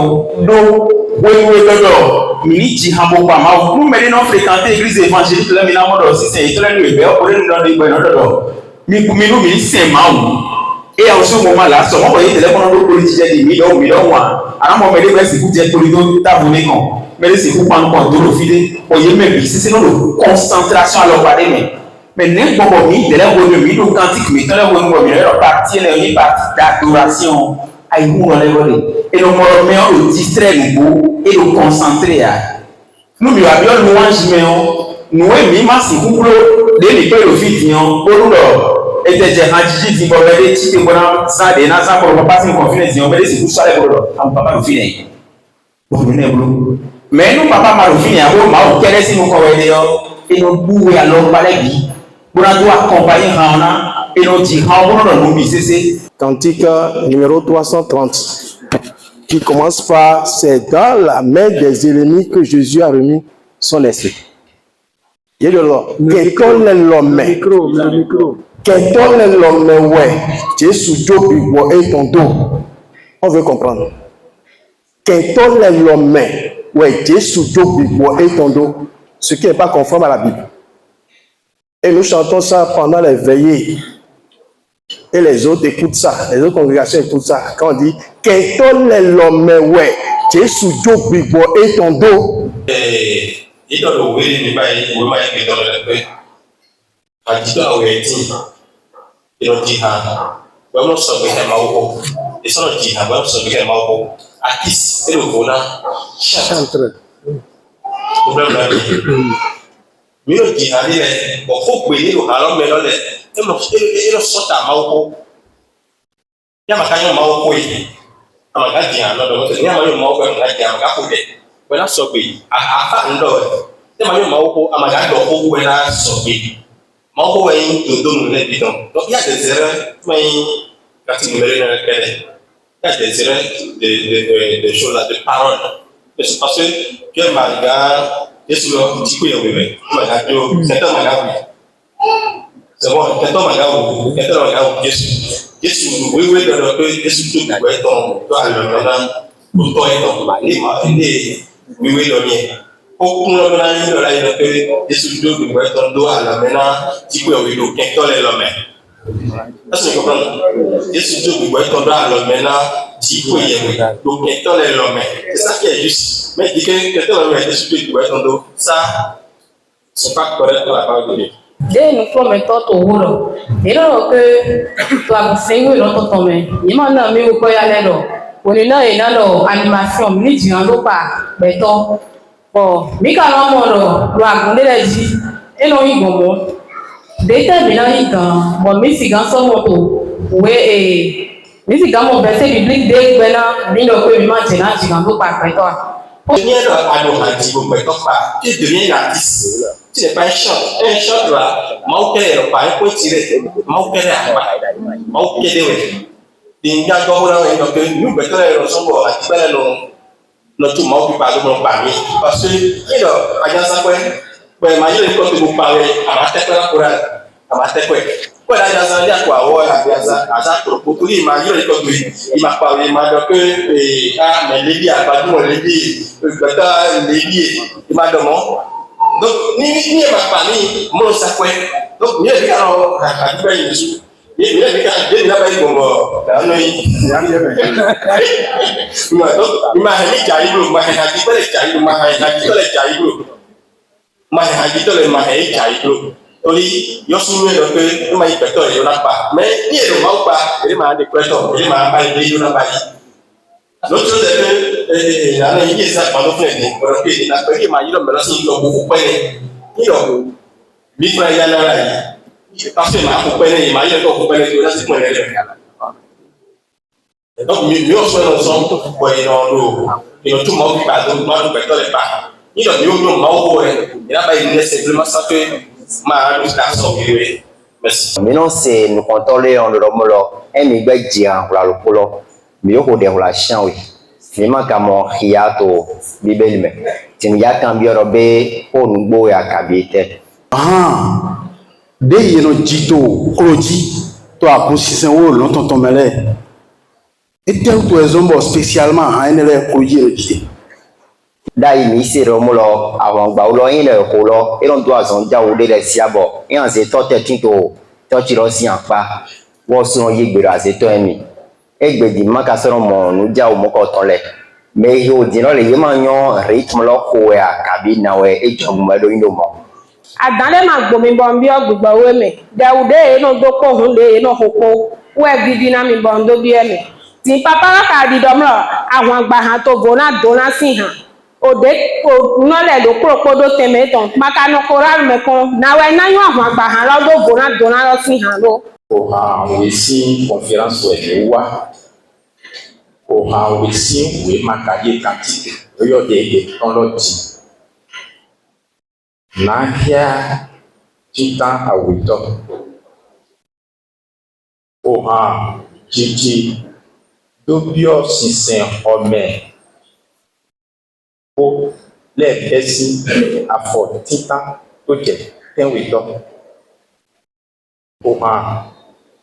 donc, oui, de l'homme, mais ni Djihabo pas Mao. Nous, mais non, fréquenter l'église évangélique, là, mais là, moi, aussi, c'est étonnant, mais pour nous, dans les bonnes ordres. Mais pour nous, mais c'est Mao. Et à ce moment-là, si on voyait téléphone de politique des millions, alors on met des vrais pour dire politique t'abonner non, mais c'est pour prendre compte de l'office, on y met si c'est non concentration à leur parler mais n'importe quoi, de la bonne nuit, donc quantique, mais dans la bonne nuit, leur partie est une partie d'adoration à une bonne nuit. Et nous mettons le distrait nous et nous concentrer à nous nous avions louange mais nous aimons si vous voulez les pères officiels pour nous. Et c'est un dit bon mais si tu vois ça des nations pour pas passer confiance on met c'est pour ça les bolo am papa nous finir bon nous mais nous papa mal finir on ma quel est si nous connaît et nous bouer alors pas les vie pour nous accompagner Rana et nous dire on nous c'est Cantique numéro 330 qui commence par c'est dans la main des ennemis que Jésus a remis son esprit. Il y a de l'or. Quelqu'un l'homme. Le micro. Quelqu'un l'homme, ouais. Jésus Jobi et ton dos. On veut comprendre. Quelqu'un l'homme, ouais. Jésus Jobi et ton dos. Ce qui n'est pas conforme à la Bible. Et nous chantons ça pendant les veillées. Et les autres écoutent ça. Les autres congrégations écoutent ça. Quand on dit quelqu'un l'homme, ouais. Jésus Jobi et ton dos. Il doit le voir, il va y avoir dans le a dit à Ouéti, il a dit à Wamo Sobé Mao, et son dit à Wamo Sobé Mao, à Kiss et le volant, chantre. Problème là. Mais il dit à lui, il faut payer le halal, mais là, il sort à Mao. Il y a ma caille Mao, il y a ma gardien, il y a ma Mao, il y a ma gardien. Wena sobe afa ndo te ma yo mawoko amaga do ko wena sobe mawoko wen to do no le bidon donc il y a des erreurs mais quand il me réunit il y a des erreurs de choses là de paroles mais c'est parce que maga yesu lo ti ko yewe maga do c'est un maga c'est bon c'est un maga yesu oui dans que yesu tout ko eton to alona pour toi eton ba ni oui, donner. Aucun de la ligne de la ligne que Jésus Dieu nous voit ton dos à la main, si vous avez le quelqu'un les l'homme. Est-ce que vous comprenez? Jésus Dieu nous voit ton dos à la main, si vous avez le quelqu'un les l'homme. C'est ça qui est juste. Mais dit que quelqu'un l'homme, Jésus Dieu nous voit ton dos, ça, c'est pas correct pour la parole de Dieu. Dès nous sommes maintenant au boulot. Et là, que tu as enseigné notre temps, il m'a nommé au Koyalé. On est là et là, l'animation, ni du rando pas, mais bon, Mika Lamono, Rock, Nélagi, et non, il bon, déterminant, il gagne, bon, mais si gagne son moto, oui, mais si gagne mon verset biblique, dès que maintenant, il ne peut pas maintenant, tu rando pas, mais toi. Deviens à nos radios, mais pas, tu deviens l'artiste. Tu n'es pas un chant là, Mauke, pas un point tiré, Mauke, Mauke, Dinga gomora donc nous bettons les ressemblants à Tibala non tout mau pas de mon parmi parce que il a agent ça quoi ouais maille les côtés vous parler à ma tête là pour à ma tête quoi là agent ça dia quoi ouais agent pour tout il maille les côtés il m'a parlé m'a donc et ah mais les dia pas tout les dia peut-être les dia il m'a demandé donc ni ma famille mon ça quoi donc il y a alors à Tibala il y a des cas de la baille bon non il y a ma hali jaiblo ma hali tole jaiblo ma hali tole jaiblo ma hali tole ma hali jaiblo oli yo sunu do que ma ipeto yo na pa mais ni e ma pa ele ma de preto ele ma ba de yo na ba l'autre chose est que là il y a ça pendant que parce que la paix ma yo me la sin ko bu ko ni do mi fra ya na la parce que ma coupée, il m'a dit que coupée, là, c'est pour les gens. Donc, mieux on soit ensemble, pour y aller, tout le monde qui parle, tout le monde qui parle, il y a mieux que moi, il n'a pas eu simplement ça que ma garçon qui est. Merci. Maintenant, c'est nous contrôler en le molo, et nous va dire en le polo, mais au des relations, oui. Finalement, comme on hiato, bibel me, tu n'y as qu'un bio robé, pour nous boire à cabité. Ah, dès y a jito, kroji, toi, consistant au longtemps ton mêlé. Et tel que les hommes spécialement, un élève kroji le jité. Dai mi se romolo awon gba ulo yin le ko lo e don do azon ja o de le si abo e an se to te tin to ti lo si anpa wo so ye gbero ase to emi e gbe di ma ka so mo nu ja o mo ko ton le me yo di no le ye ma yan rythme lo ko ya kabi na we e jogun ma do yin do mo adale ma gbo mi bon bi ogbugbo we me daude e no do ko hun le e no koko we gidi na mi bon do bi eme ti papa ka di domro awon agba han to gona dona si han ode ko no le do propodo teme ton maka no koral me kon na we na yo awon agba han lo do gona dona lo si han lo o ha we si conférence we wa o ha we si we makaye kanti yo de ton lo ti na hia titan awito o ha jiji do bio sisen ome o le pesi afọ titan tó jẹ tenwito o ha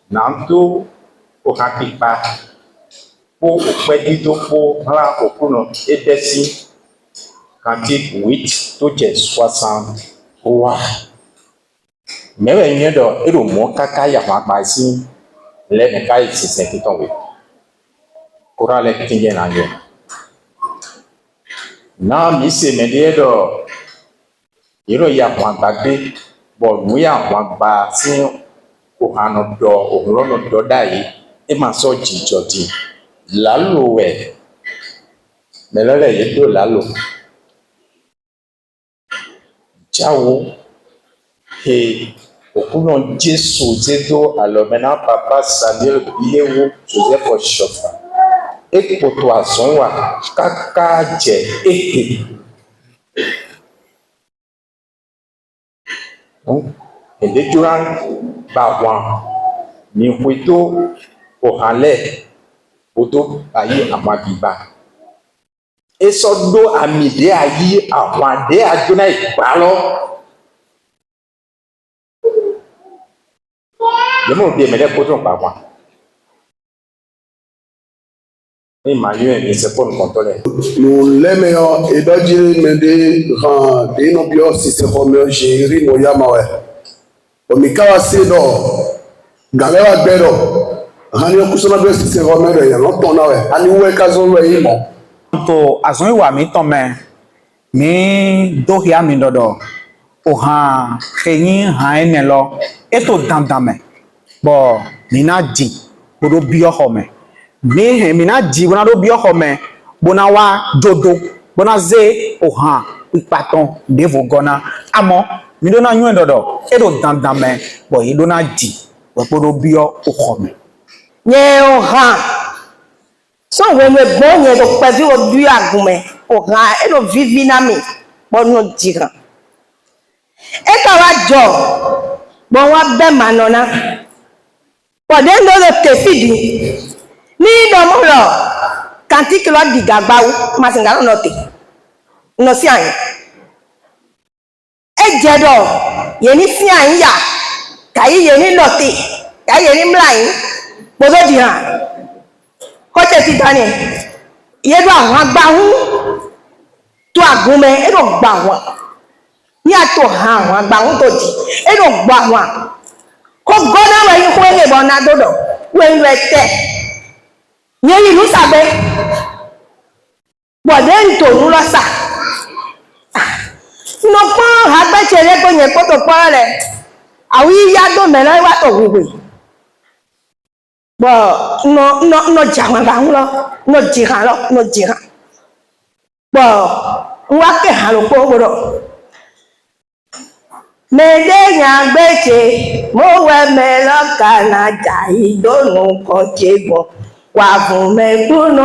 na to o ha pipa po opedi to po ra okuno edesi kanti wit tó jẹ 60 wa mewe yen do ero mo kaka ya wa pa si le me kai sisen titan we kora le tinje na yo na mi se me de do iro ya kwa gbagbe bo mu ya kwa gba si o hanu do o lo do dai e ma so jijo di lalo we me lo le ye do lalo jawo he okuno Jesu zedo alomena papa Samuel Bilewo Joseph Oshofa ekpoto ason wa kaka je eke ede juran ba wa mi huito o hale oto ayi amabiba eso do amide ayi awade ajona ipalo yemo bi mele ko ton pa wa ni mayo e se pon contrôler nous l'aimons et d'adieu mende grand de no bio si se comme gérer no yamawe o mikawa se do galewa gbero hani okusona be si se comme re no ton na we ani we ka zo we imo to azon wa mi ton me mi do hia mi dodo o ha kheyin ha ene lo eto dandan me bo mi na di bodo bi o me mi he mi na di bona do bi o me bona wa dodo bona ze o ha ipaton de vo gona amo mi do na yun dodo eto dandan me bo yi do na di bodo bi o me nye o ha so we me bon ye do pe vi o du agume o ha e do vivi na mi bo no dira e ka wa jo bo wa be manona po de ndo le tefidi ni do mo lo kanti kilo diga gbawo ma singa no te no si an e je do ye ni si an ya kai ye ni lote kai ye ni mlai bo do di han ko te ti dani ye do àwọn agbahu to agunme e do gba won ni ato ha àwọn agbahu to di e do gba won ko gona we yin ko le bo na dodo we le te ni ilu sabe bo de nto nu lo sa no po ha gbe chere ko yen ko to po re awi ya do me lo wa to wewe bo no jama ba lo no jira bo wa ke ha lo ko bo Mede nyagbeche, mowe meloka na jai donu kochego. Wavume kuno,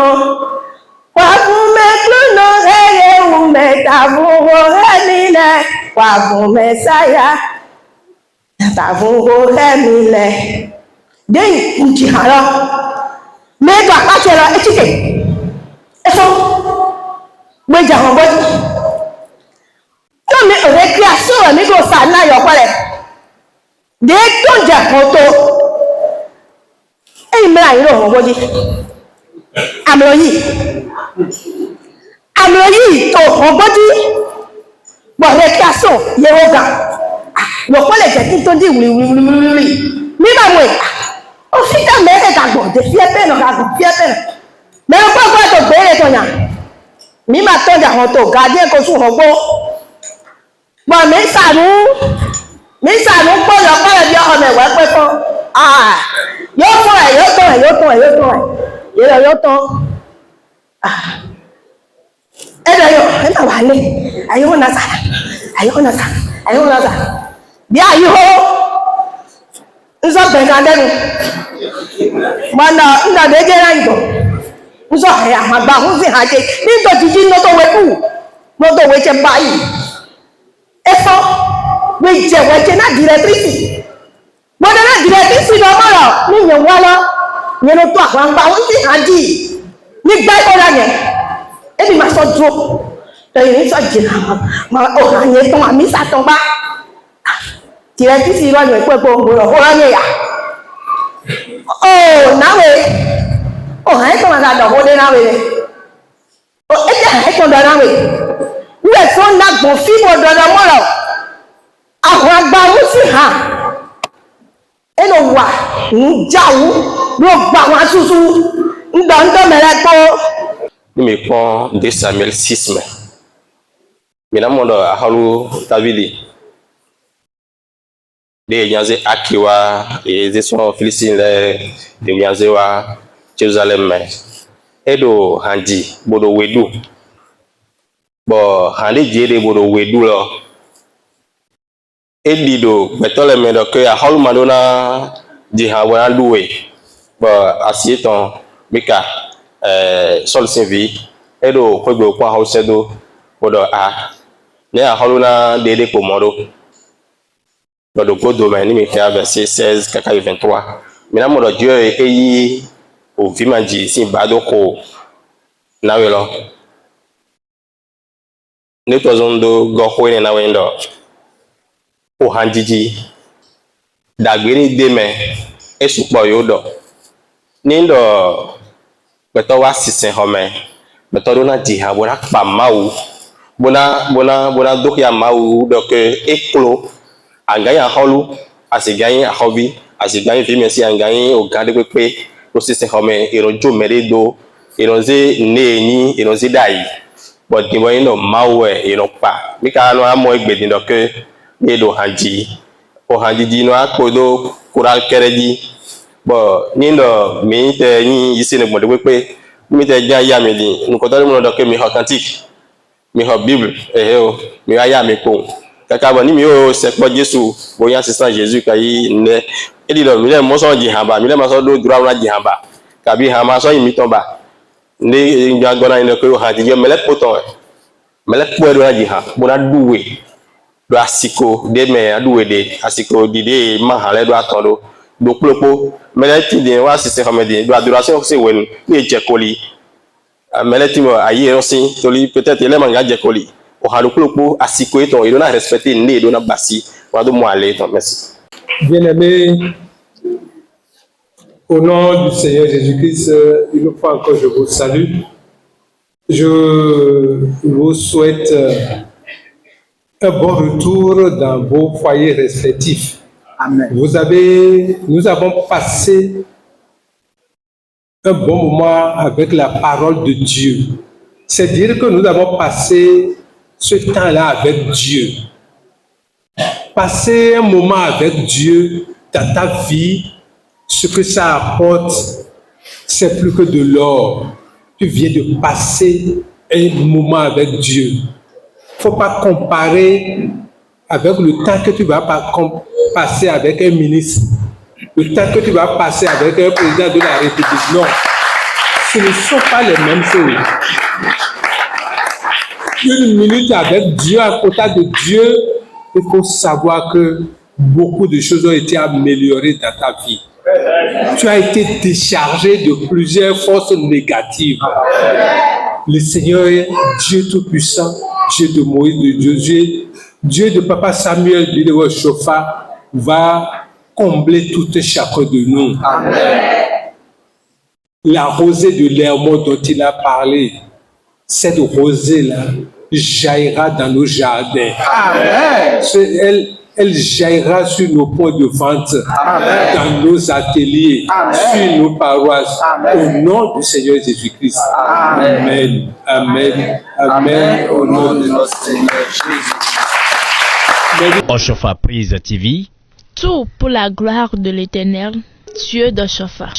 heye ume tavugo hemile. Wavume saya, tavugo hemile. Den njihara, mega achela echike. Efo, meja hongoti. Comme récréation, mais go ça na yo kwale. De ton ja koto. E mi la iro hongoti. Amloyi to hongoti. Bon récréation, ye woga. Yo kwale je tin ton di wuli. Mi ba mwe. O fi ta me e ka gbo de fi e pe no ka gbo fi e pe. Me o gbo to bere to nya. Mi ma ton ja hon to gardien ko su hongbo. Bon, mais ça nous pas le bien on est ouais quoi ah yo ton ah et d'ailleurs elle va aller ayo na ça bien ayo nous sommes bengander nous mana nda de gera ido nous sommes ya ma ba hu fi ha je ni to jiji no to we ku no to we che bai effort we je na directrice mo na directrice do mo lo ni yan wa lo ni no to àwọn ba won ti haji ni gba ko la yen e bi ma so dúró to yin so je ma o ha yen ton ami sa ton ba directrice lo yen pe po mo lo o ran ya oh na we o ha ton ma do ho de na we o e ja ha ton do na we we so na gbon fi mo do mo lo àwọn agba wo si ha eno wa njawu lo gba wọn asusu ndo mere po ni me pon de Samuel 6 mais mina mondo ahalu Davidi de nyaze akiwa et son Philistine de nyaze wa Jerusalem edo handi bodo wedu bo handi jere bodo wedu lo edido betole me do ke ahalu madona jiha wana luwe bo asieton mika sol sevi edo kwegbe kwa hausedo bodo a ne ahalu na dede pomodo bodo godo me ni mika verset 16 kaka 23 mina modo Dieu eyi o vimaji sin bado ko nawe lo ne tozondo go hoine na wendo o handiji dagbere deme esupo yodo nindo beto wa sisen home beto do na jiha bona pa mawu bona dokia mawu do ke eklo angaya holu asigayin ahobi asigayin fimesi angayin o gade pepe o sisen home irojo meredo iroze neni iroze dai but ni boyino mawe iropa mika no amo egbedin do ke edo haji o haji no akodo kural kereji bo nindo mi te ni isine mo de pepe mi te jan ya mi din nko to mo do ke mi ho cantique mi ho bible o mi aya mi ko kaka bo ni mi o se po Jesu bo yan sisan Jesus kai ne edi do mi le mo so jihamba mi le ma so do dura na jihamba kabi ha ma so yin mi ton ba ni njagona ina ko haji je mele poton mele po do na jiha bo na duwe do asiko de me aduwe de asiko dide mahale do atondo do plopo meleti de wa sise hamedi do adoration se wen ni jekoli meleti mo ayi rosin toli peut-être ele manga jekoli o halu plopo asiko eton il na respecter ne do na basi wa do mo ale ton merci. Bien-aimés, au nom du Seigneur Jésus-Christ, une fois encore je vous salue. Je vous souhaite un bon retour dans vos foyers respectifs. Amen. Nous avons passé un bon moment avec la parole de Dieu. C'est dire que nous avons passé ce temps-là avec Dieu. Passer un moment avec Dieu dans ta vie, ce que ça apporte, c'est plus que de l'or. Tu viens de passer un moment avec Dieu. Il ne faut pas comparer avec le temps que tu vas passer avec un ministre, le temps que tu vas passer avec un président de la République. Non, ce ne sont pas les mêmes choses. Une minute avec Dieu, à côté de Dieu, il faut savoir que beaucoup de choses ont été améliorées dans ta vie. Tu as été déchargé de plusieurs forces négatives. Le Seigneur est Dieu Tout-Puissant, Dieu de Moïse, de Dieu, Dieu de Papa Samuel, Bidewa Chofa, va combler tout et chacun de nous. La rosée de l'Hermon dont il a parlé, cette rosée-là jaillira dans nos jardins. Elle jaillira sur nos points de vente, dans nos ateliers, sur nos paroisses, au nom du Seigneur Jésus-Christ. Amen. Amen. Amen. Au nom de notre Seigneur Jésus. Oshofa Prise TV. Tout pour la gloire de l'Éternel, Dieu de Shofa.